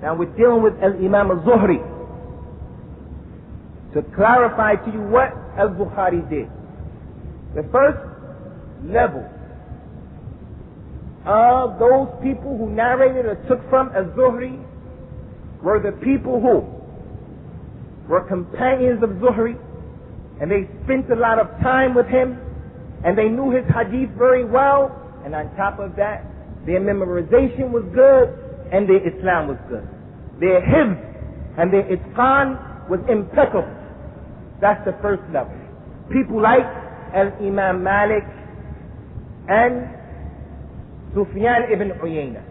Now we're dealing with Al-Imam al-Zuhri to clarify to you what al-Bukhari did. The first level of those people who narrated or took from al-Zuhri were the people who were companions of Zuhri, and they spent a lot of time with him, and they knew his hadith very well, and on top of that, their memorization was good, and their Islam was good. Their hifz and their itqan was impeccable. That's the first level. People like Al-Imam Malik and Sufyan ibn Uyayna.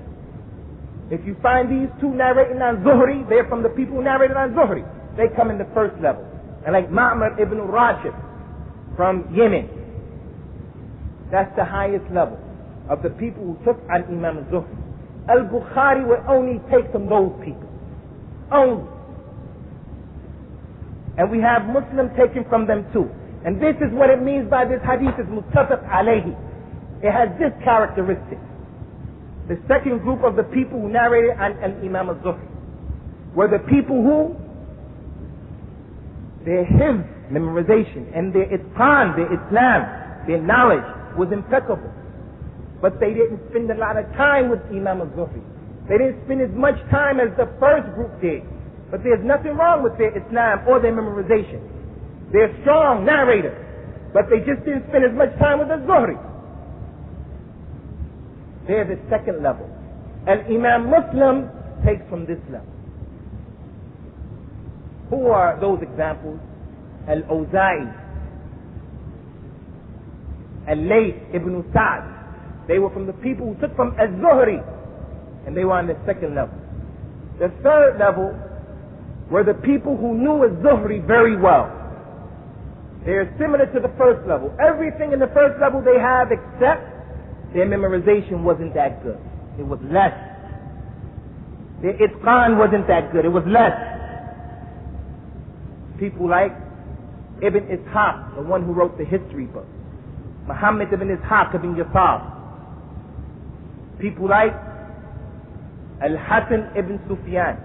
If you find these two narrating on Zuhri, they're from the people who narrated on Zuhri. They come in the first level. And like Ma'mar ibn Rashid from Yemen, that's the highest level of the people who took on Imam al-Zuhri. Al-Bukhari would only take from those people. Only. And we have Muslims taken from them too. And this is what it means by this hadith is muttafaq alayhi. It has this characteristic. The second group of the people who narrated on Imam al-Zuhri were the people who their hifz, memorization, and their itqan, their Islam, their knowledge was impeccable. But they didn't spend a lot of time with Imam al-Zuhri. They didn't spend as much time as the first group did. But there's nothing wrong with their Islam or their memorization. They're strong narrators, but they just didn't spend as much time with al-Zuhri. They're the second level. And Imam Muslim takes from this level. Who are those examples? Al-Awza'i, Al-Layth ibn Sa'd. They were from the people who took from al-Zuhri, and they were on the second level. The third level were the people who knew al-Zuhri very well. They are similar to the first level. Everything in the first level they have, except their memorization wasn't that good. It was less. Their itqan wasn't that good. It was less. People like Ibn Ishaq, the one who wrote the history book. Muhammad ibn Ishaq ibn Yasar. People like Al-Hasan ibn Sufyan.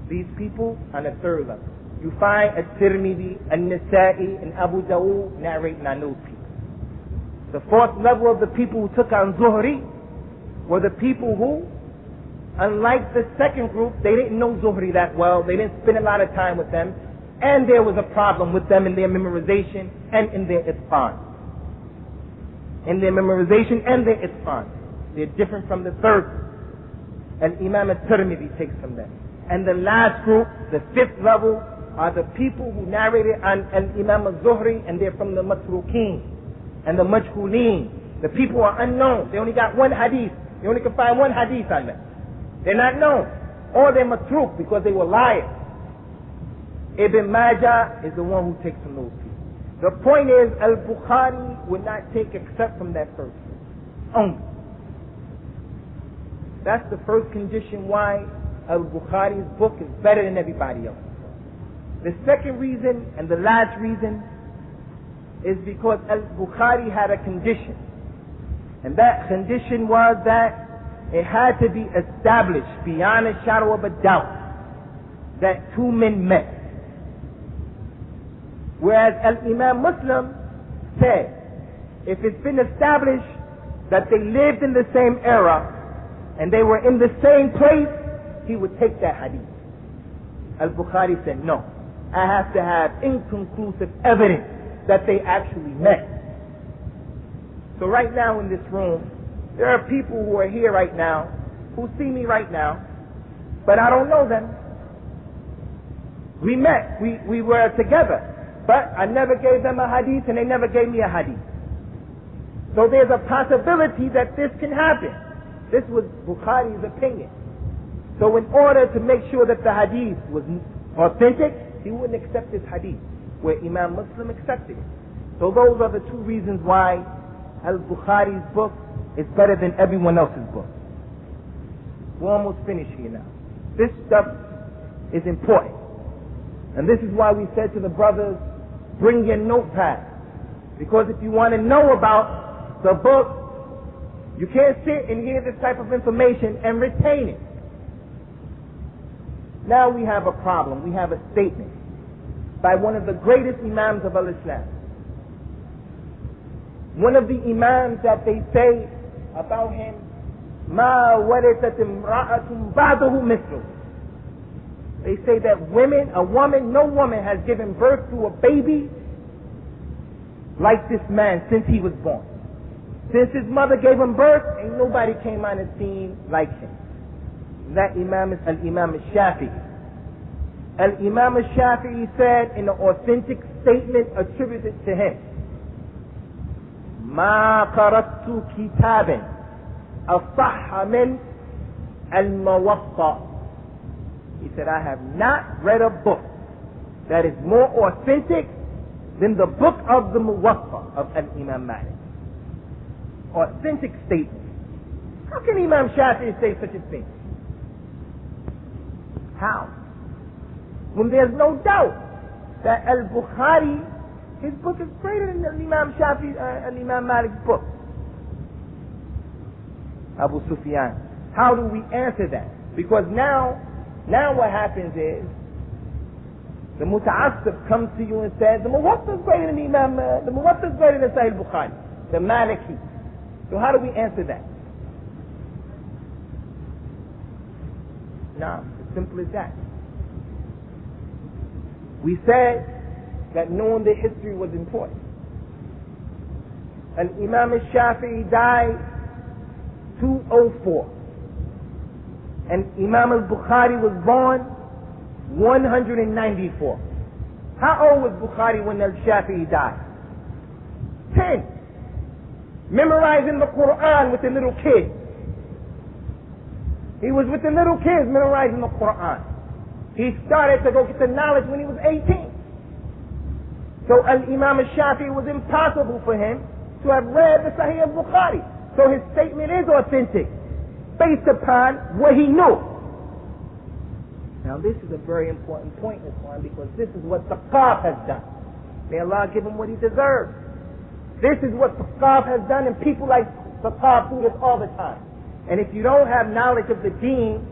These people on the third level. You find At-Tirmidhi, An-Nasa'i, and Abu Dawood narrating on those people. The fourth level of the people who took on Zuhri were the people who, unlike the second group, they didn't know Zuhri that well. They didn't spend a lot of time with them. And there was a problem with them in their memorization and in their itqan. In their memorization and their itqan. They're different from the third group. And Imam At-Tirmidhi takes from them. And the last group, the fifth level, are the people who narrated on Imam al-Zuhri, and they're from the Matrukeen and the Majhuleen. The people are unknown. They only got one hadith. They only can find one hadith on them. They're not known. Or they're matruk because they were liars. Ibn Majah is the one who takes from those people. The point is, al-Bukhari would not take except from that first group. Only. That's the first condition why al-Bukhari's book is better than everybody else. The second reason and the last reason is because al-Bukhari had a condition. And that condition was that it had to be established beyond a shadow of a doubt that two men met. Whereas Al-Imam Muslim said, if it's been established that they lived in the same era and they were in the same place, he would take that hadith. Al-Bukhari said, no, I have to have inconclusive evidence that they actually met. So right now in this room, there are people who are here right now, who see me right now, but I don't know them. We met, we were together, but I never gave them a hadith and they never gave me a hadith. So there's a possibility that this can happen. This was Bukhari's opinion. So in order to make sure that the hadith was authentic, he wouldn't accept this hadith, where Imam Muslim accepted it. So those are the two reasons why Al-Bukhari's book is better than everyone else's book. We're almost finished here now. This stuff is important. And this is why we said to the brothers, bring your notepad. Because if you want to know about the book, you can't sit and hear this type of information and retain it. Now we have a problem. We have a statement by one of the greatest Imams of Al-Islam. One of the Imams that they say about him, مَا وَلِدَتْ امْرَأَةٌ بَعْدَهُ مِثْلُهُ. They say that no woman has given birth to a baby like this man since he was born. Since his mother gave him birth, ain't nobody came on the scene like him. That Imam is Al-Imam al-Shafi'i. Al-Imam al-Shafi'i said in an authentic statement attributed to him, مَا قَرَأْتُ كِتَابًا أَصَحَّ مِنْ الْمُوَطَّأِ. He said, I have not read a book that is more authentic than the book of the Muwatta of Al-Imam Malik. Authentic statement. How can Imam Shafi'i say such a thing? How? When there's no doubt that Al-Bukhari, his book is greater than Imam Shafi'i, Imam Malik's book. Abu Sufyan. How do we answer that? Because now what happens is, the Muta'assib comes to you and says, the Muwatta is greater than the Muwatta is greater than Sahih Bukhari, the Maliki. So how do we answer that? Now, as simple as that. We said that knowing the history was important. And Imam al-Shafi'i died 204. And Imam al-Bukhari was born 194. How old was Bukhari when al-Shafi'i died? 10. Memorizing the Qur'an with the little kids. He was with the little kids memorizing the Qur'an. He started to go get the knowledge when he was 18. So Al-Imam al-Shafi'i was impossible for him to have read the Sahih al-Bukhari. So his statement is authentic, based upon what he knew. Now this is a very important point in Islam, because this is what Thaqaf has done. May Allah give him what he deserves. This is what Thaqaf has done, and people like Thaqaf do this all the time. And if you don't have knowledge of the deen,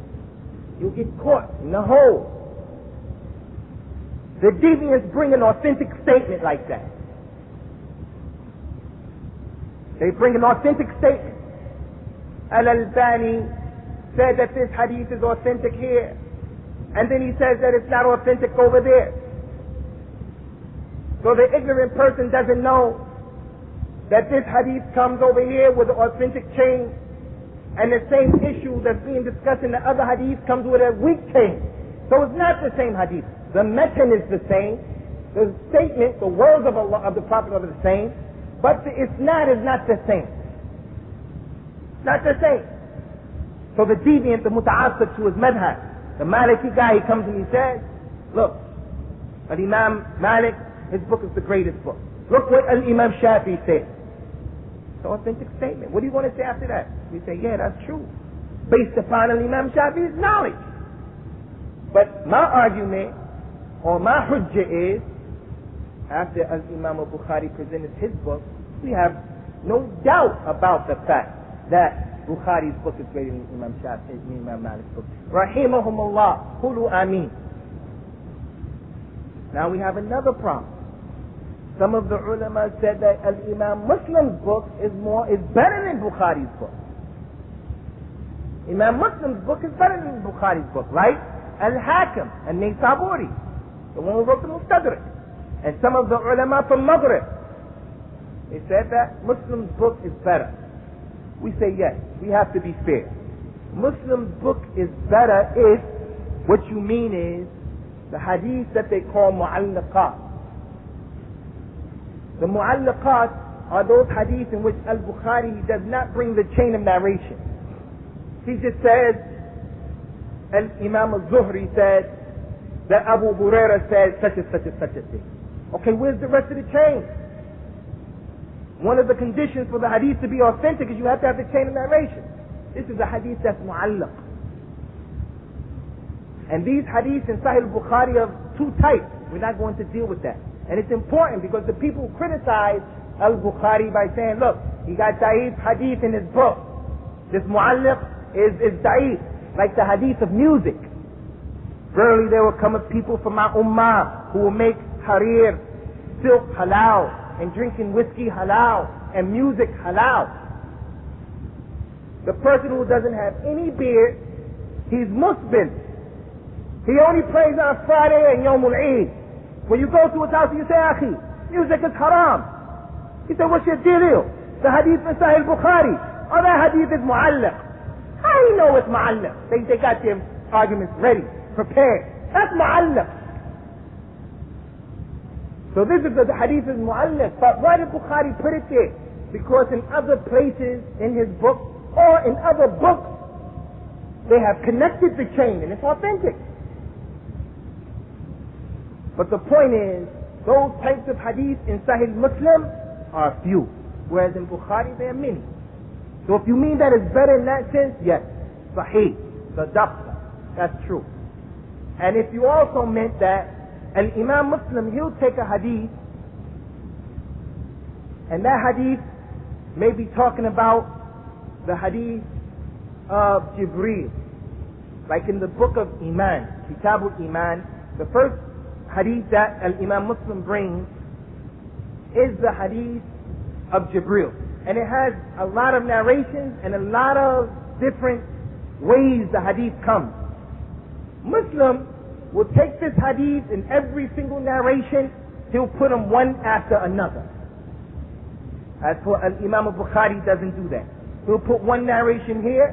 you'll get caught in the hole. The deviants bring an authentic statement like that. They bring an authentic statement. Al-Albani said that this hadith is authentic here, and then he says that it's not authentic over there. So the ignorant person doesn't know that this hadith comes over here with an authentic chain, and the same issue that's being discussed in the other hadith comes with a weak chain. So it's not the same hadith. The matan is the same. The statement, the words of Allah, of the Prophet are the same, but the isnad is not the same. Not the same. So the deviant, the muta'assib to his madhab, the Maliki guy, he comes and he says, look, Al-Imam Malik, his book is the greatest book. Look what Al-Imam Shafi'i said. It's an authentic statement. What do you want to say after that? We say, yeah, that's true, based upon Al-Imam Shafi'i's knowledge. But my argument, or my hujjah is, after Al-Imam al-Bukhari presented his book, we have no doubt about the fact that Bukhari's book is greater than Imam Shafi'i, Imam Malik's book. Rahimahumullah, Qulu Ameen. Now we have another problem. Some of the ulama said that Al-Imam Muslim's book is better than Bukhari's book. Imam Muslim's book is better than Bukhari's book, right? Al-Hakim, Al-Naysaburi, the one who wrote the Mustadrak. And some of the ulama from Maghrib, they said that Muslim's book is better. We say yes, we have to be fair. Muslim's book is better if what you mean is the hadith that they call mu'allaqat. The mu'allaqat are those hadiths in which Al-Bukhari does not bring the chain of narration. He just says, Imam al-Zuhri said that Abu Huraira said such and such and such a thing. Okay, where's the rest of the chain? One of the conditions for the hadith to be authentic is you have to have the chain of narration. This is a hadith that's mu'allaq. And these hadiths in Sahih al-Bukhari are two types. We're not going to deal with that. And it's important because the people criticize al-Bukhari by saying, look, he got da'if hadith in his book. This mu'allaq is da'if, like the hadith of music. Verily there will come a people from my ummah who will make harir, silk halal, and drinking whiskey halal, and music halal. The person who doesn't have any beard, he's Muslim. He only prays on Friday and Yawmul Eid. When you go to his house, you say, Akhi, music is haram. He said, what's your deal? The hadith in Sahih Bukhari. Oh, that hadith is mu'allaq. How do you know it's mu'allaq? They got their arguments ready, prepared. That's mu'allaq. So this is the hadith is mu'allaq. But why did Bukhari put it there? Because in other places in his book, or in other books, they have connected the chain and it's authentic. But the point is, those types of hadith in Sahih Muslim are few, whereas in Bukhari there are many. So if you mean that it's better in that sense, yes, Sahih, the doctor, that's true. And if you also meant that an Imam Muslim, he'll take a hadith, and that hadith may be talking about the hadith of Jibreel, like in the book of Iman, Kitabul Iman, the first hadith that Imam Muslim brings is the hadith of Jibreel. And it has a lot of narrations and a lot of different ways the hadith comes. Muslim will take this hadith in every single narration, he'll put them one after another. As for Imam Bukhari doesn't do that. He'll put one narration here,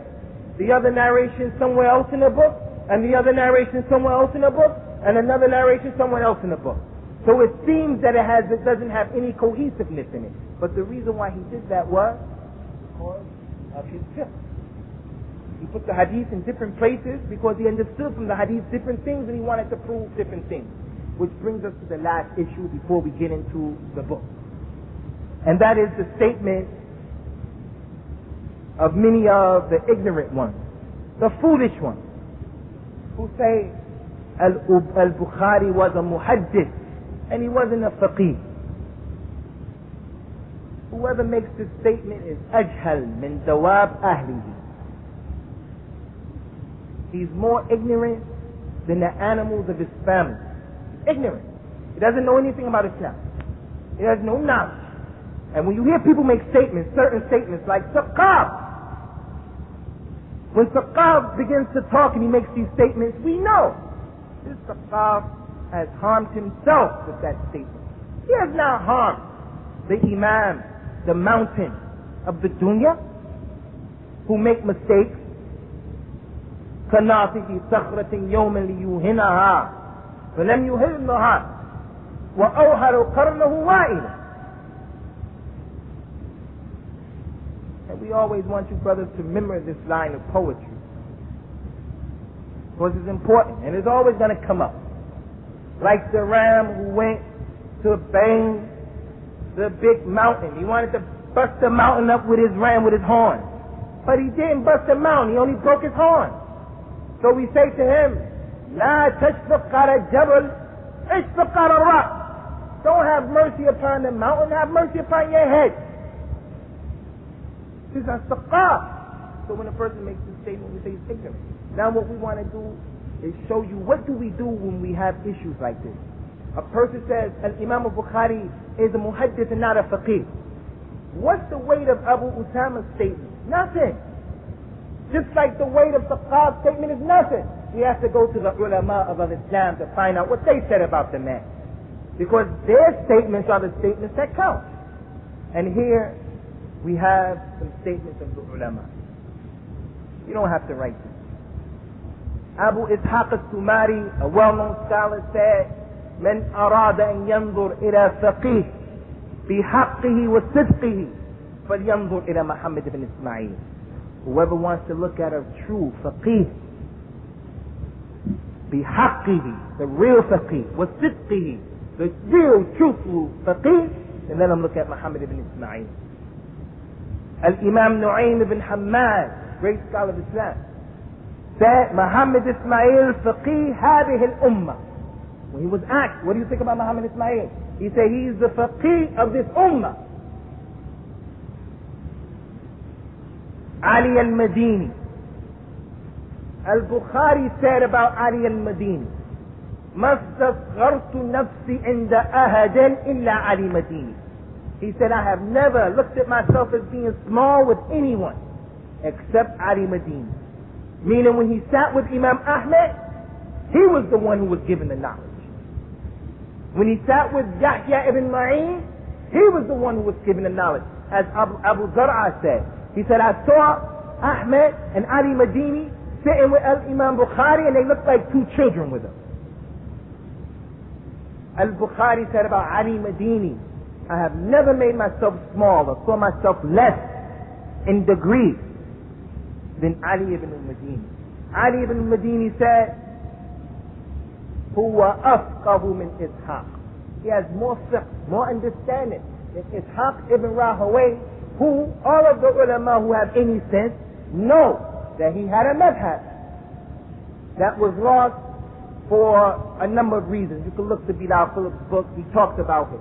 the other narration somewhere else in the book, and the other narration somewhere else in the book, and another narration somewhere else in the book. So it seems that it doesn't have any cohesiveness in it. But the reason why he did that was because of his fiqh. He put the hadith in different places because he understood from the hadith different things and he wanted to prove different things. Which brings us to the last issue before we get into the book. And that is the statement of many of the ignorant ones, the foolish ones, who say Al-Bukhari was a muhaddith and he wasn't a faqih. Whoever makes this statement is ajhal min dawab ahlihi. He's more ignorant than the animals of his family. He's ignorant. He doesn't know anything about Islam. He has no knowledge. And when you hear people make statements, certain statements like Saqaf, when Saqaf begins to talk and he makes these statements, we know this Saqaf has harmed himself with that statement. He has not harmed the Imam, the mountain of the dunya, who make mistakes. كَنَاطِفِ صَخْرَةٍ يَوْمًا لِيُوهِنَهَا فَلَمْ يُهِنَهَا وَأَوْهَرُ قَرْنَهُ وَائِلًا. And we always want you brothers to remember this line of poetry, because it's important and it's always going to come up. Like the ram who went to bang the big mountain. He wanted to bust the mountain up with his ram with his horn, but he didn't bust the mountain, he only broke his horn. So we say to him, La tashfaq ala jabal, ishfaq ala rock. Don't have mercy upon the mountain, have mercy upon your head. This is a saqaf. So when a person makes this statement, we say he's ignorant. Now what we want to do is show you what do we do when we have issues like this. A person says, Al-Imam al-Bukhari is a muhaddith and not a faqih. What's the weight of Abu Usamah's statement? Nothing. Just like the weight of Saqaf's statement is nothing. We have to go to the ulama of Islam to find out what they said about the man. Because their statements are the statements that count. And here we have some statements of the ulama. You don't have to write this. Abu Ishaq al-Sumari, a well-known scholar, said, من أراد أن ينظر إلى فقيه بحقه وصدقه فلينظر إلى محمد بن إسماعيل. Whoever wants to look at a true faqih, بحقه, the real faqih, وصدقه, the real truthful faqih, and let him look at Muhammad ibn Ismail. Al-Imam Nu'aym ibn Hammad, great scholar of Islam, said Muhammad Ismail faqih هذه الأمة. When he was asked, what do you think about Muhammad Ismail? He said he's the faqih of this ummah. Ali al-Madini, Al-Bukhari said about Ali al-Madini, مَا اسْتَصْغَرْتُ نَفْسِي عِنْدَ أَهَدٍ إِلَّا عَلِي مَدِينِ. He said, I have never looked at myself as being small with anyone except Ali Madini. Meaning when he sat with Imam Ahmed, he was the one who was given the knowledge. When he sat with Yahya ibn Ma'in, he was the one who was given the knowledge. As Abu Zar'a said, he said, I saw Ahmed and Ali Madini sitting with Imam Bukhari and they looked like two children with him. Al-Bukhari said about Ali Madini, I have never made myself small or saw myself less in degree than Ali ibn al-Madini. Ali ibn al-Madini said, Huwa afqahu min Ishaq. He has more fiqh, more understanding than Ishaq ibn Rahawayh, who all of the ulama who have any sense know that he had a madhab that was lost for a number of reasons. You can look to Bilal Phillips' book, he talks about it.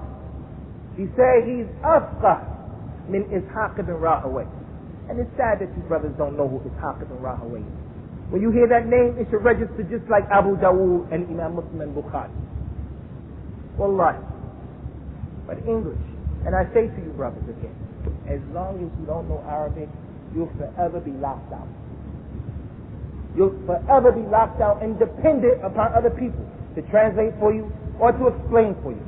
He said he's afqah min Ishaq ibn Rahawayh. And it's sad that you brothers don't know who Ishaq ibn Rahawayh is. When you hear that name, it should register just like Abu Dawood and Imam Muslim and Bukhari. Wallahi. But English. And I say to you brothers again, as long as you don't know Arabic, you'll forever be locked out. You'll forever be locked out and dependent upon other people to translate for you or to explain for you.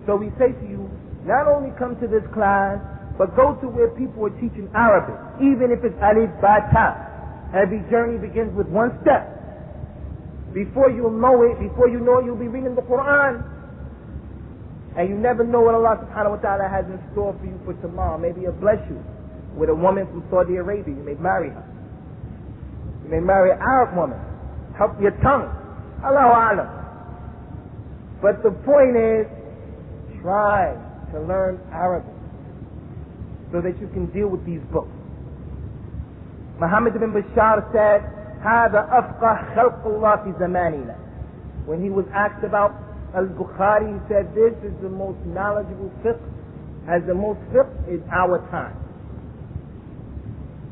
So we say to you, not only come to this class, but go to where people are teaching Arabic, even if it's alif, ba, ta. Every journey begins with one step. Before you know it, you'll be reading the Qur'an. And you never know what Allah subhanahu wa ta'ala has in store for you for tomorrow. Maybe He'll bless you with a woman from Saudi Arabia. You may marry her. You may marry an Arab woman. Help your tongue. Allahu A'lam. But the point is, try to learn Arabic so that you can deal with these books. Muhammad ibn Bashar said, هذا أفقه خلق الله في زماننا. When he was asked about Al-Bukhari, he said, this is the most knowledgeable fiqh, has the most fiqh in our time.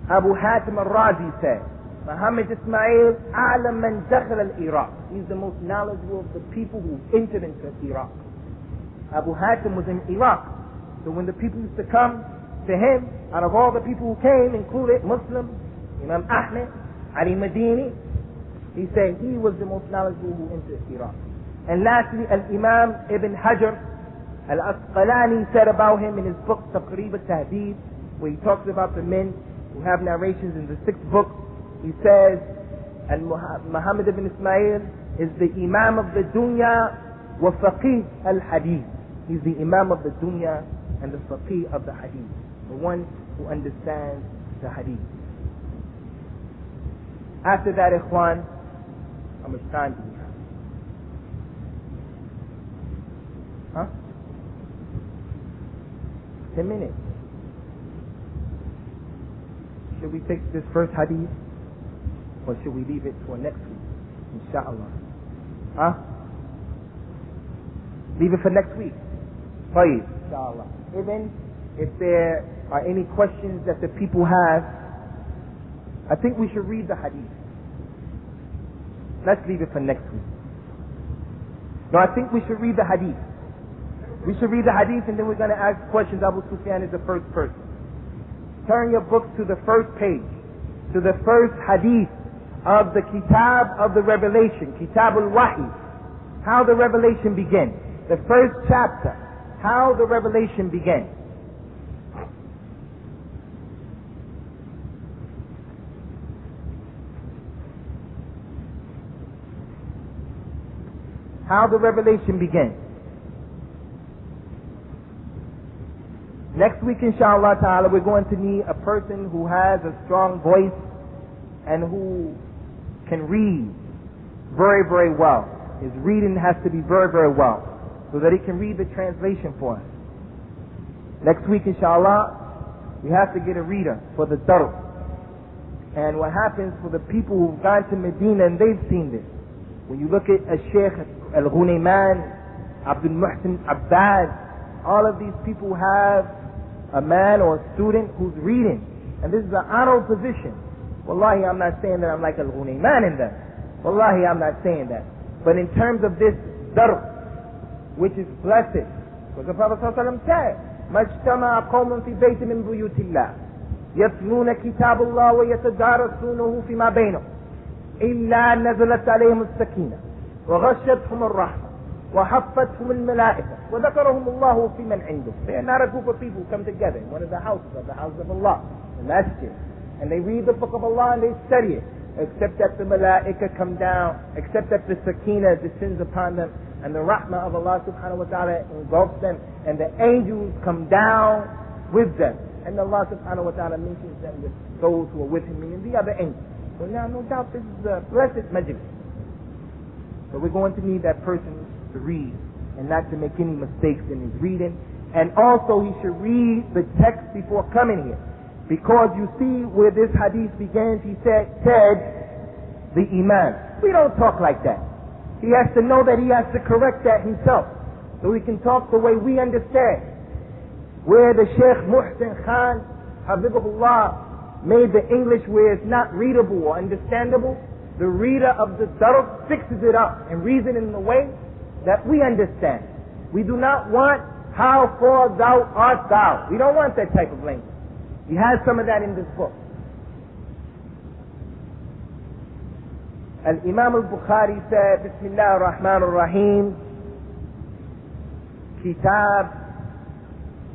Abu Hatim al-Razi said, Muhammad Ismail أعلم من دخل العراق. He's the most knowledgeable of the people who entered into Iraq. Abu Hatim was in Iraq. So when the people used to come to him, out of all the people who came, included Muslims, Imam Ahmed, Ali Madini, he said he was the most knowledgeable who entered Iraq. And lastly, Al-Imam Ibn Hajar Al-Asqalani said about him in his book Taqrib al-Tahdib, where he talks about the men who have narrations in the 6th book. He says, Muhammad ibn Ismail is the Imam of the Dunya wa Faqih al-Hadith. He's the Imam of the Dunya and the Faqih of the Hadith, the one who understands the Hadith. After that, Ikhwan, how much time do we have? Huh? 10 minutes. Should we take this first hadith? Or should we leave it for next week? Inshallah. Huh? Leave it for next week. Please. Inshallah. Even if there are any questions that the people have, I think we should read the hadith. Let's leave it for next week. No, I think we should read the hadith. We should read the hadith and then we're going to ask questions. Abu Sufyan is the first person. Turn your books to the first page, to the first hadith of the Kitab of the Revelation, Kitab al-Wahi, how the revelation begins. The first chapter, how the revelation begins. How the revelation begins. Next week, inshallah ta'ala, we're going to need a person who has a strong voice and who can read very, very well. His reading has to be very, very well so that he can read the translation for us. Next week, inshallah, we have to get a reader for the darb. And what happens for the people who've gone to Medina and they've seen this, when you look at Sheikh Al-Ghunayman, Abdul Muhsin Abbad, all of these people have a man or a student who's reading. And this is an honorable position. Wallahi, I'm not saying that I'm like al-Ghunayman in them. Wallahi, I'm not saying that. But in terms of this darb, which is blessed, because the Prophet ﷺ said, مَجْتَمَعَ قَوْمٌ فِي بَيْتٍ مِّن بُيُوتِ اللَّهِ يَتْلُونَ كِتَابَ اللَّهِ وَيَتَدَارَسُونَهُ فِي مَا بَيْنَهُمْ إِلَّا نَزَلَتْ عَلَيْهِمُ السَّكِينَةُ وَغَشَّتْهُمُ الرَّحْمَةُ وَحَفَّتْهُمُ الْمَلَائِكَةُ وَذَكَرَهُمُ اللَّهُ فِي مَنْ عِنْدَهُ. They are not a group of people who come together in one of the houses of Allah, the masjid, and they read the book of Allah and they study it, except that the malaika come down, except that the sakina descends upon them, and the rahmah of Allah subhanahu wa ta'ala engulfs them, and the angels come down with them, and Allah subhanahu wa ta'ala mentions them with those who are with him, meaning the other angels. So now, no doubt, this is a blessed majlis. So we're going to need that person to read, and not to make any mistakes in his reading, and also he should read the text before coming here. Because you see where this hadith begins, he said, the Imam. We don't talk like that. He has to know that he has to correct that himself, so we can talk the way we understand. Where the Sheikh Muhsin Khan, Habibullah, made the English where it's not readable or understandable, the reader of the darb fixes it up and reads it in the way that we understand. We do not want, how far thou art thou. We don't want that type of language. He has some of that in this book. Al-Imam al-Bukhari said, Bismillah ar-Rahman ar-Rahim, Kitab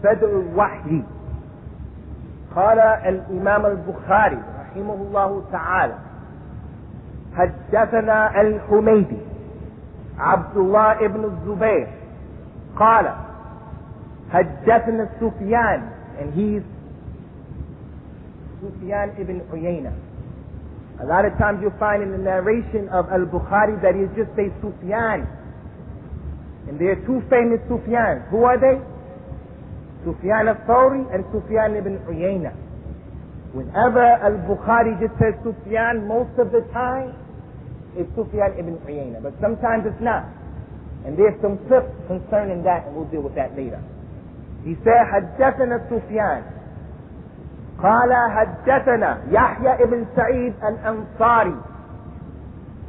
Badr al-Wahyi. قال الإمام البخاري رحمه الله تعالى حدثنا الحميدي عبد الله ابن الزبير قال حدثنا سفيان, and he's Sufyan ibn Uyayna. A lot of times you'll find in the narration of Al-Bukhari that he'll just say Sufyan. And there are two famous Sufyans. Who are they? Sufyan al-Thawri and Sufyan ibn Uyayna. Whenever Al-Bukhari just says Sufyan, most of the time it's Sufyan ibn Uyayna. But sometimes it's not. And there's some tips concerning that, and we'll deal with that later. He said, حدثنا سفيان قال حدثنا يحيى ابن سعيد الأنصاري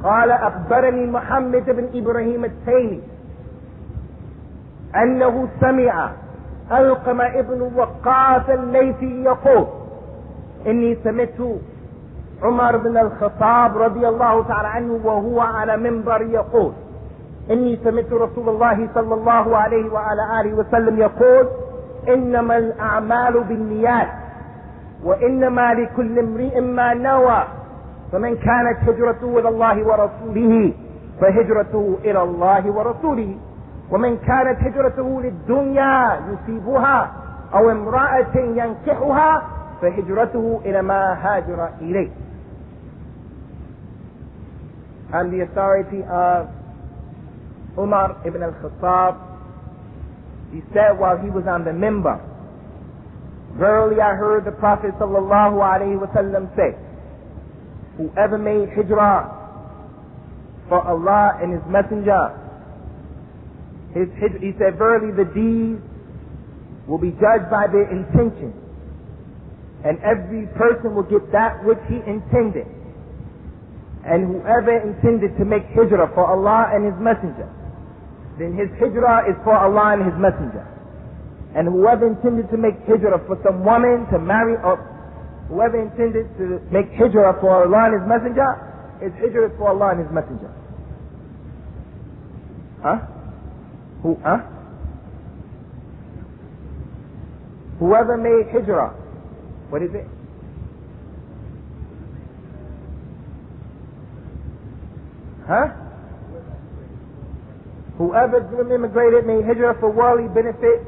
قال أخبرني محمد بن إبراهيم التيمي أنه سمع ألقم ابن وقاص الليثي يقول إني سمعت عمر بن الخطاب رضي الله تعالى عنه وهو على منبر يقول إني سمعت رسول الله صلى الله عليه وعلى آله وسلم يقول إنما الأعمال بالنيات وإنما لكل امرئ ما نوى فمن كانت هجرته إلى الله ورسوله فهجرته إلى الله ورسوله ومن كانت هجرته للدنيا يصيبها أو امرأة ينكحها فهجرته إلى ما هاجر إليه. On the authority of Umar ibn al-Khattab, he said while he was on the minbar, verily I heard the Prophet sallallahu alaihi wasallam say, whoever made hijrah for Allah and His Messenger, he said, verily the deeds will be judged by their intention, and every person will get that which he intended. And whoever intended to make hijrah for Allah and His Messenger, then his hijrah is for Allah and His Messenger. And whoever intended to make hijrah for some woman to marry, or whoever intended to make hijrah for Allah and His Messenger, his hijrah is for Allah and His Messenger. Whoever made hijrah, what is it? Whoever immigrated, made hijrah for worldly benefit,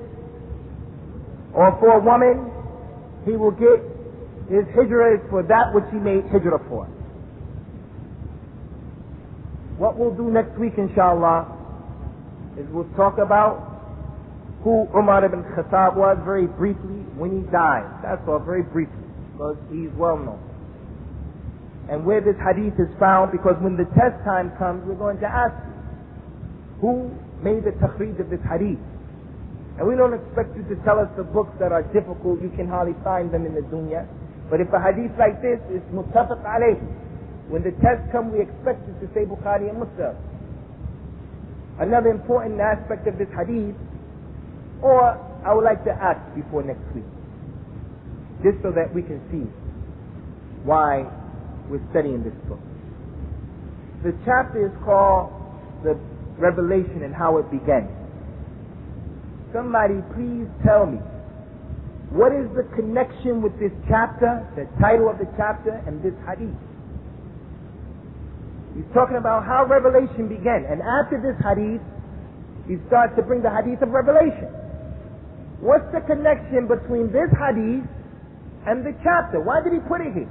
or for a woman, he will get, his hijrah is for that which he made hijrah for. What we'll do next week, inshallah, is we'll talk about who Umar ibn Khattab was very briefly when he died. That's all, very briefly, because he's well known. And where this hadith is found, because when the test time comes, we're going to ask you, who made the takhrij of this hadith? And we don't expect you to tell us the books that are difficult, you can hardly find them in the dunya. But if a hadith like this is muttafaq alayh, when the test comes, we expect it to say Bukhari and Muslim. Another important aspect of this hadith, or I would like to ask before next week, just so that we can see why we're studying this book. The chapter is called The Revelation and How It Began. Somebody please tell me, what is the connection with this chapter, the title of the chapter, and this hadith? He's talking about how revelation began. And after this hadith, he starts to bring the hadith of revelation. What's the connection between this hadith and the chapter? Why did he put it here?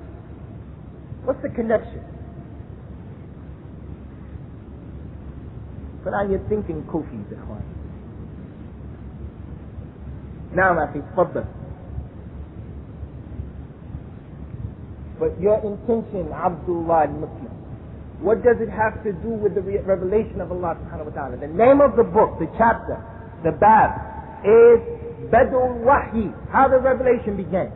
What's the connection? Put on your thinking kufis, ikhwan. Now, Akhi, tfaddal. But your intention, Abdullah al-Muslim, what does it have to do with the revelation of Allah subhanahu wa ta'ala? The name of the book, the chapter, the bab, is Badul Wahyi, how the revelation began.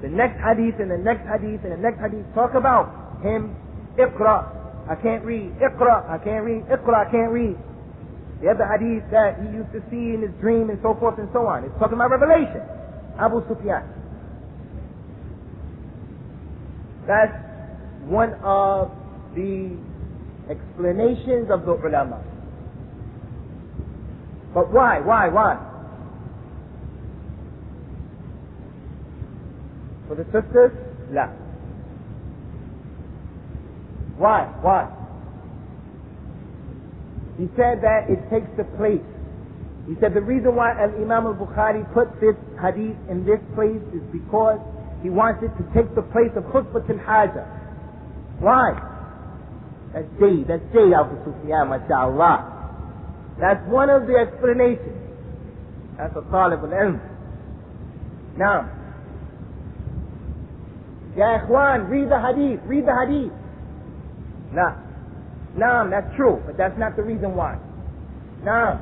The next hadith and the next hadith and the next hadith talk about him, Iqra, I can't read, Iqra, I can't read, Iqra, I can't read. The other hadith that he used to see in his dream and so forth and so on. It's talking about revelation. Abu Sufyan. That's one of the explanations of the ulama. But why? For the sisters? La. Why? He said that it takes the place. He said the reason why Imam al-Bukhari put this hadith in this place is because he wants it to take the place of khutbah al-haja. Why? That's J, Abu Sufyan, mashallah. That's one of the explanations. That's a talib al-ilm. Now, Ya Ikhwan, read the hadith. Naam, that's true, but that's not the reason why. Naam.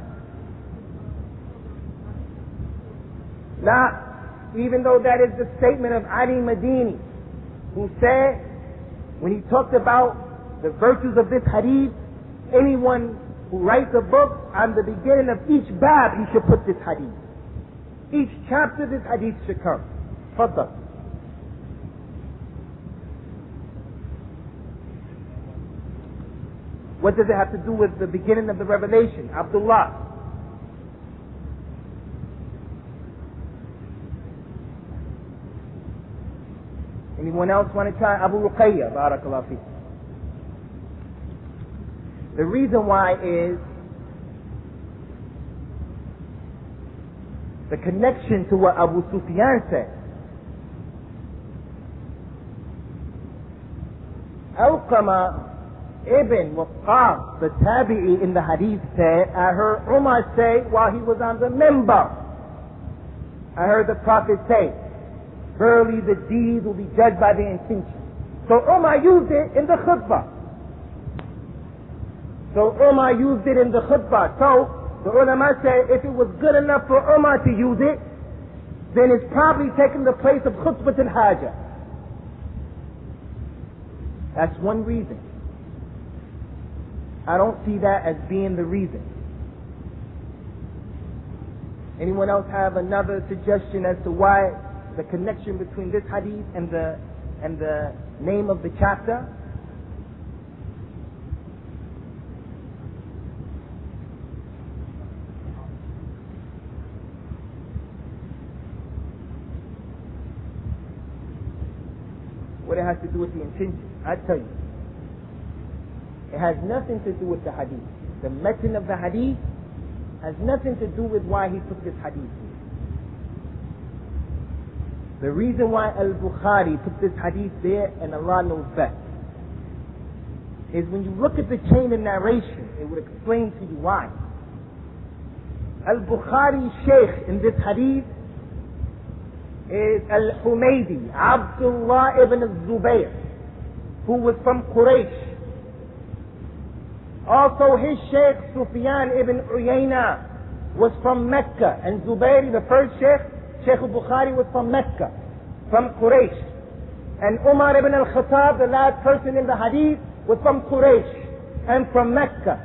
Even though that is the statement of Ali Madini, who said, when he talked about the virtues of this hadith, anyone who writes a book, on the beginning of each bab, he should put this hadith. Each chapter, this hadith should come. Faddal. What does it have to do with the beginning of the revelation? Abdullah. Anyone else want to try? Abu Ruqayya, barakallahu fiqh. The reason why is the connection to what Abu Sufyan said. Alqama Ibn Waqqas, the tabi'i in the hadith, said, I heard Umar say while he was on the minbar, I heard the Prophet say, verily the deeds will be judged by the intention. So Umar used it in the khutbah. So the ulama say, if it was good enough for Umar to use it, then it's probably taking the place of khutbah al-haja. That's one reason. I don't see that as being the reason. Anyone else have another suggestion as to why the connection between this hadith and the name of the chapter? What it has to do with the intention? I tell you. It has nothing to do with the hadith. The method of the hadith has nothing to do with why he put this hadith here. The reason why al-Bukhari put this hadith there, and Allah knows best, is when you look at the chain of narration, it will explain to you why. Al-Bukhari's sheikh in this hadith is Al-Humaydi, Abdullah ibn al-Zubayr, who was from Quraysh. Also his sheikh Sufyan ibn Uyayna was from Mecca, and Zubayr, the first sheikh, Shaykh al-Bukhari was from Mecca, from Quraysh. And Umar ibn al-Khattab, the last person in the hadith, was from Quraysh and from Mecca.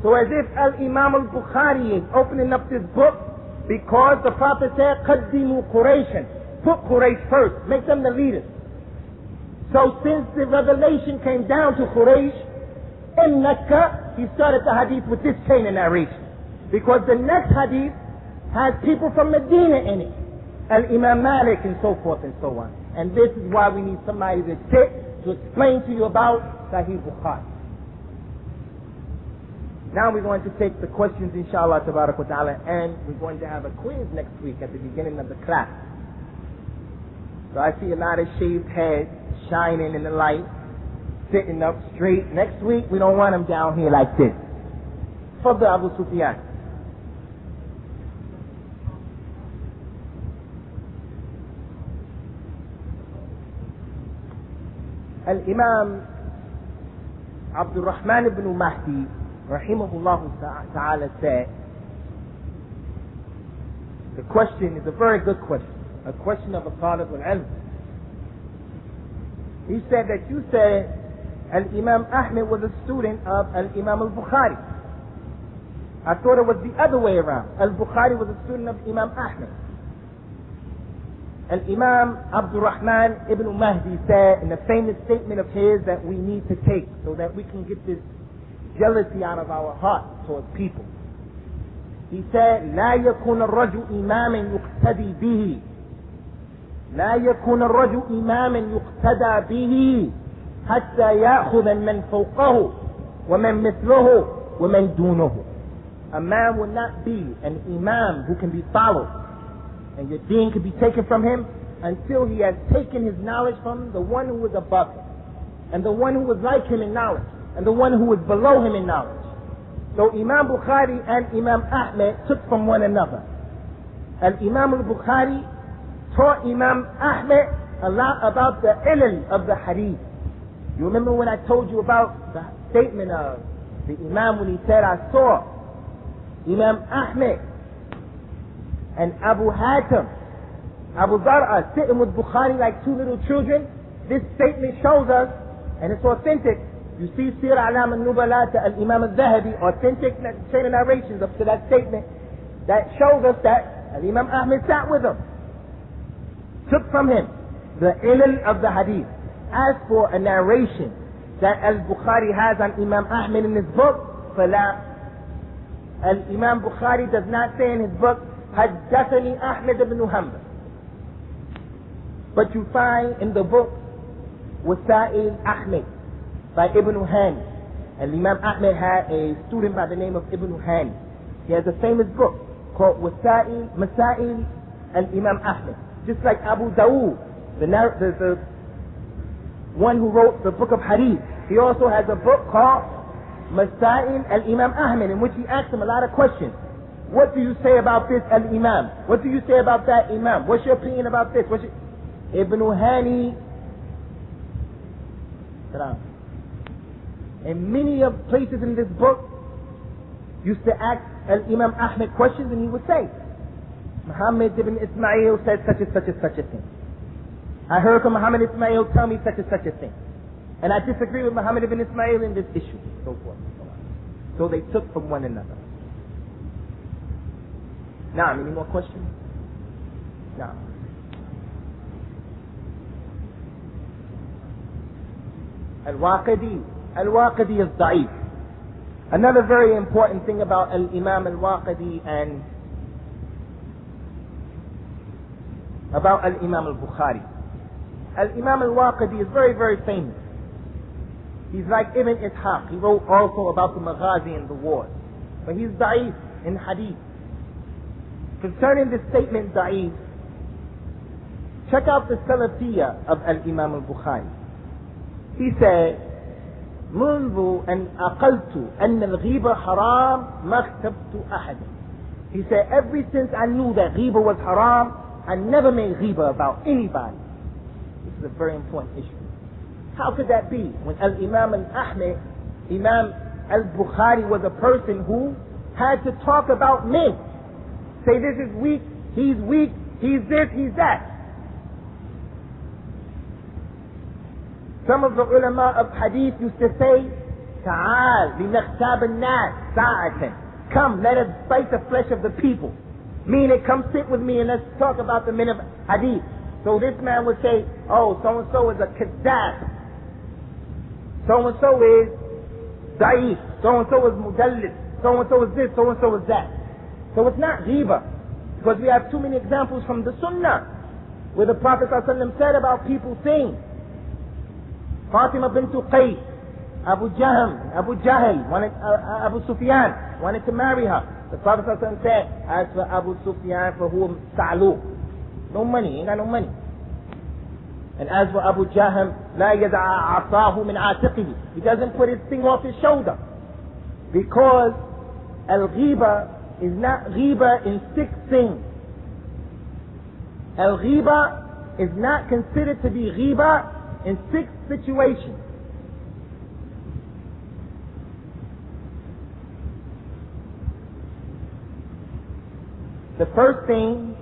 So as if Al-Imam al-Bukhari is opening up this book because the Prophet said, قَدِّمُوا قُرَيْشًا, put Quraysh first, make them the leaders. So since the revelation came down to Quraysh in Mecca, he started the hadith with this chain of narration. Because the next hadith has people from Medina in it. Al-Imam Malik and so forth and so on. And this is why we need somebody to sit to explain to you about Sahih Bukhari. Now we're going to take the questions, inshallah, tabarak wa ta'ala, and we're going to have a quiz next week at the beginning of the class. So I see a lot of shaved heads shining in the light, sitting up straight. Next week, we don't want them down here like this. Fadl Abu Sufyan. Al-Imam Abdul Rahman ibn Mahdi, rahimahullah ta'ala, said, the question is a very good question, a question of a talib al-ilm. He said that you said Al-Imam Ahmed was a student of Al-Imam al-Bukhari. I thought it was the other way around. Al-Bukhari was a student of Imam Ahmed. Al-Imam Abdul Rahman ibn Mahdi said in a famous statement of his that we need to take so that we can get this jealousy out of our heart towards people. He said, لا يكون الرجل إماما يقتدي به. لا يكون الرجل إماما يقتدى به حتى يأخذ من فوقه ومن مثله ومن دونه. A man will not be an imam who can be followed, and your deen can be taken from him until he has taken his knowledge from the one who was above him, and the one who was like him in knowledge, and the one who was below him in knowledge. So Imam Bukhari and Imam Ahmed took from one another. And Imam al-Bukhari taught Imam Ahmed a lot about the ilm of the hadith. You remember when I told you about the statement of the Imam when he said, I saw Imam Ahmed and Abu Hatim, Abu Zar'a sitting with Bukhari like two little children. This statement shows us, and it's authentic. You see Sir Alam al-Nubala to Al-Imam al-Zahabi, authentic chain of narrations up to that statement that shows us that Al-Imam Ahmed sat with him, took from him the ilm of the hadith. As for a narration that Al-Bukhari has on Imam Ahmed in his book, فَلَا, Al-Imam Bukhari does not say in his book, حَدَّثَنِي Ahmed ibn Hanbal. But you find in the book, Wasa'il Ahmed, by Ibn Hani. And Imam Ahmed had a student by the name of Ibn Hani. He has a famous book called Masail al-Imam Ahmed. Just like Abu Dawood, the one who wrote the book of Hadith. He also has a book called Masail al-Imam Ahmed, in which he asks him a lot of questions. What do you say about this al-Imam? What do you say about that Imam? What's your opinion about this? Ibn Hani, in many of places in this book, used to ask Al-Imam Ahmed questions, and he would say, Muhammad ibn Ismail said such and such and such a thing. I heard from Muhammad Ismail tell me such and such a thing. And I disagree with Muhammad ibn Ismail in this issue, and so forth and so on. So they took from one another. Now, any more questions? Now. Al-Waqidi is da'if. Another very important thing about Al-Imam Al-Waqidi and about Al-Imam Al-Bukhari. Al-Imam Al-Waqidi is very, very famous. He's like Ibn Ishaq. He wrote also about the Maghazi and the wars. But he's da'if in hadith. Concerning this statement da'if, check out the Salafiyya of Al-Imam Al-Bukhari. He said, منذ أن أقلت أن الغيبة حرام ما اغتبت أحدا. He said, ever since I knew that ghiba was haram, I never made ghiba about anybody. This is a very important issue. How could that be? When Al-Imam Al-Ahmed, Imam Al-Bukhari was a person who had to talk about men. Say this is weak, he's weak, He's this, he's that. Some of the ulama of hadith used to say, Ta'al, لِنَخْتَابِ النَّاسِ سَاعَةً. Come, let us bite the flesh of the people. Meaning, come sit with me and let's talk about the men of hadith. So this man would say, oh, so-and-so is a kazzab. So-and-so is da'if. So-and-so is mudallis. So-and-so is this, so-and-so is that. So it's not ghiba. Because we have too many examples from the sunnah where the Prophet ﷺ said about people saying, Fatima bint Qais, Abu Jahl, Abu Sufyan wanted to marry her. The Prophet ﷺ said, as for Abu Sufyan, for whom sa'luh, no money, ain't got no money. And as for Abu Jahl, la yada'a asahu min atiqihi, he doesn't put his thing off his shoulder. Because al-ghiba is not ghiba in 6 things. Al-ghiba is not considered to be ghiba in 6 situations. The first thing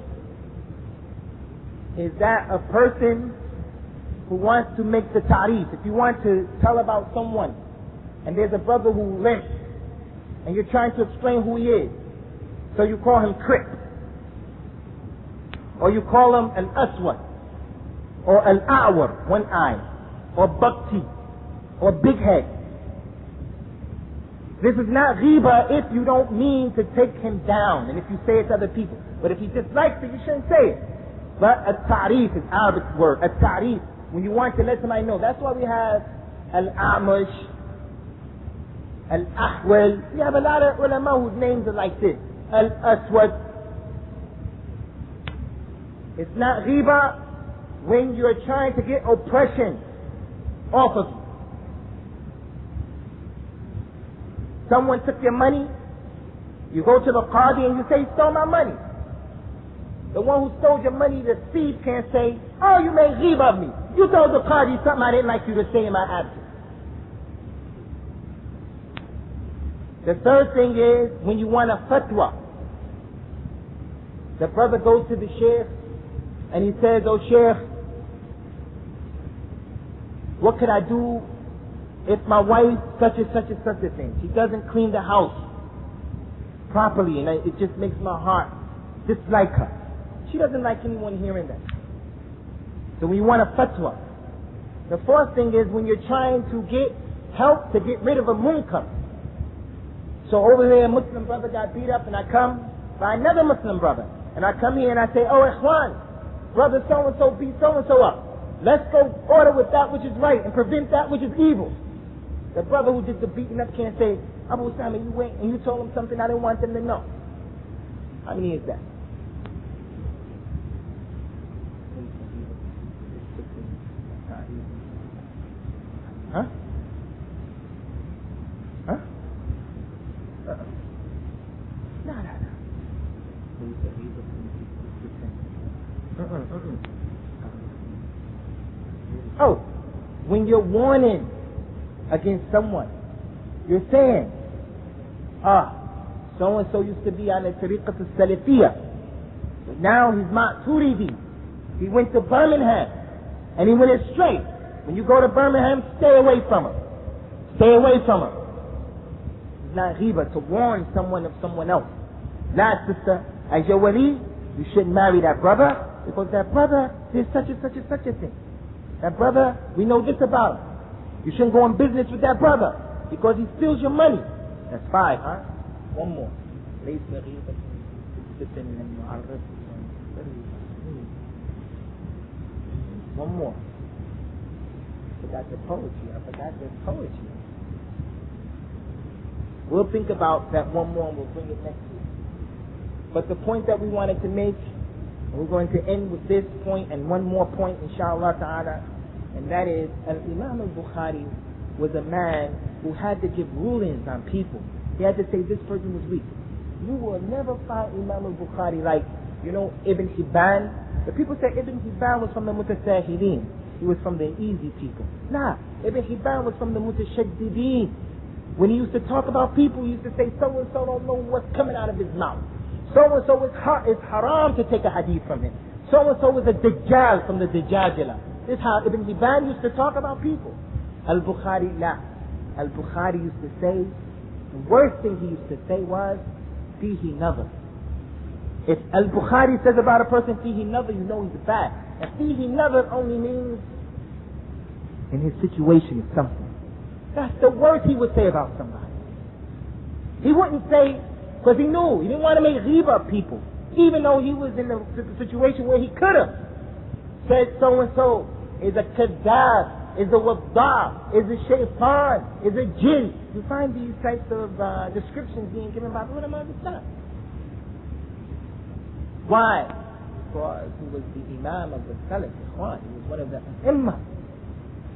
is that a person who wants to make the ta'rif, if you want to tell about someone, and there's a brother who limps, and you're trying to explain who he is, so you call him Crip, or you call him an Aswad, or an A'war, one eye, or Bakti, or big head. This is not ghiba if you don't mean to take him down, and if you say it to other people. But if he dislikes it, you shouldn't say it. But a ta'rif is Arabic word. A ta'rif, when you want to let somebody know. That's why we have al-A'mash, al-Ahwal. We have a lot of ulama whose names are like this. Al-Aswad. It's not ghiba when you're trying to get oppression off of you. Someone took your money, you go to the qadi and you say, he stole my money. The one who stole your money, the thief, can't say, oh, you made ghiba of me. You told the qadi something I didn't like you to say in my absence. The third thing is when you want a fatwa. The brother goes to the sheikh and he says, oh sheikh, what could I do if my wife such and such a thing? She doesn't clean the house properly and it just makes my heart dislike her. She doesn't like anyone hearing that. So when you want a fatwa. The fourth thing is when you're trying to get help to get rid of a munkar. So over here a Muslim brother got beat up and I come by another Muslim brother. And I come here and I say, oh Ikhwan, brother so-and-so beat so-and-so up. Let's go order with that which is right and prevent that which is evil. The brother who did the beating up can't say, Abu Usamah, you went and you told him something I didn't want them to know. How many is that? Huh? Huh? No. Oh, when you're warning against someone, you're saying, so-and-so used to be on the tariqat al-salafiyah, but now he's Maturidi. He went to Birmingham, and he went astray. When you go to Birmingham, stay away from him. Stay away from him. It's not ghiba to warn someone of someone else. Now, sister, as your wali, you shouldn't marry that brother, because that brother did such and such and such a thing. That brother, we know this about him. You shouldn't go in business with that brother, because he steals your money. That's 5, huh? One more. One more. I forgot the poetry. We'll think about that one more and we'll bring it next week. But the point that we wanted to make, and we're going to end with this point and one more point, inshallah ta'ala, and that is, Imam al-Bukhari was a man who had to give rulings on people. He had to say this person was weak. You will never find Imam al-Bukhari like, Ibn Hibban. The people say Ibn Hibban was from the Mutasahilin. He was from the easy people. Nah, Ibn Hibban was from the Mutashaddidin. When he used to talk about people, he used to say, so-and-so don't know what's coming out of his mouth. So-and-so is haram to take a hadith from him. So-and-so was a Dajjal from the Dajjajila. This is how Ibn Hibban used to talk about people. Al-Bukhari, la. Al-Bukhari used to say, the worst thing he used to say was, fihi nazar. If Al-Bukhari says about a person, fihi nazar, you know he's bad. And fihi nazar only means, in his situation is something. That's the worst he would say about somebody. He wouldn't say, because he knew, he didn't want to make ghiba of people. Even though he was in a situation where he could have said so-and-so is a kadab, is a wadda, is a shaitan, is a jinn. You find these types of descriptions being given by the ulama of Islam. Why? Because he was the Imam of the Salaf, he was one of the Imam.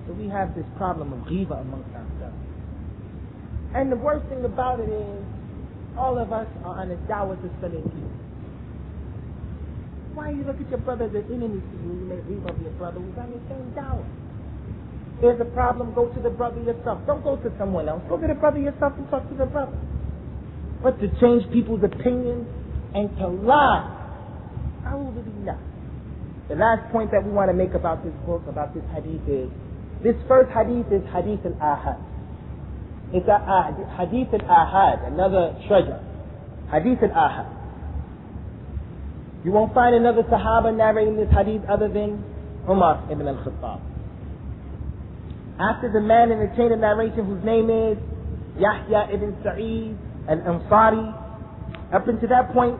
So we have this problem of ghiba amongst ourselves. And the worst thing about it is, all of us are on a da'wah to selling people. Why you look at your brother as an enemy to you? You make ghiba of your brother who's on the same da'wah. There's a problem, go to the brother yourself. Don't go to someone else. Go to the brother yourself and talk to the brother. But to change people's opinions and to lie. The last point that we want to make about this book, about this hadith is, this first hadith is hadith al-ahad. It's a hadith al-ahad, another treasure. Hadith al-ahad. You won't find another Sahaba narrating this hadith other than Umar ibn al-Khattab. After the man in the chain of narration whose name is Yahya ibn Sa'id al-Ansari, up until that point,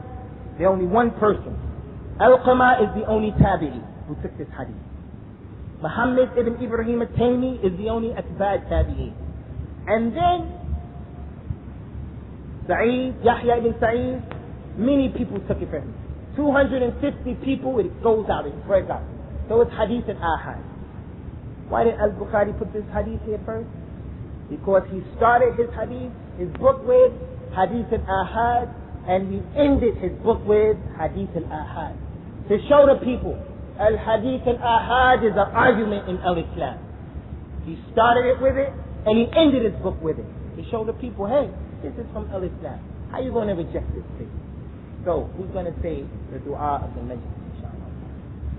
there's only one person. Alqamah is the only tabi'i who took this hadith. Muhammad ibn Ibrahim al-Taymi is the only atba' tabi'i. And then Yahya ibn Sa'id, many people took it from him. 250 people, it goes out, it spreads out. So it's hadith al-ahad. Why did Al-Bukhari put this hadith here first? Because he started his hadith, his book with hadith al-ahad, and he ended his book with hadith al-ahad. To show the people, al-hadith al-ahad is an argument in al-Islam. He started it with it, and he ended his book with it. To show the people, hey, this is from al-Islam. How are you going to reject this thing? So, who's going to say the dua of the majlis, inshallah?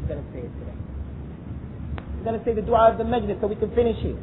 Who's going to say it today? Who's going to say the dua of the majlis so we can finish here?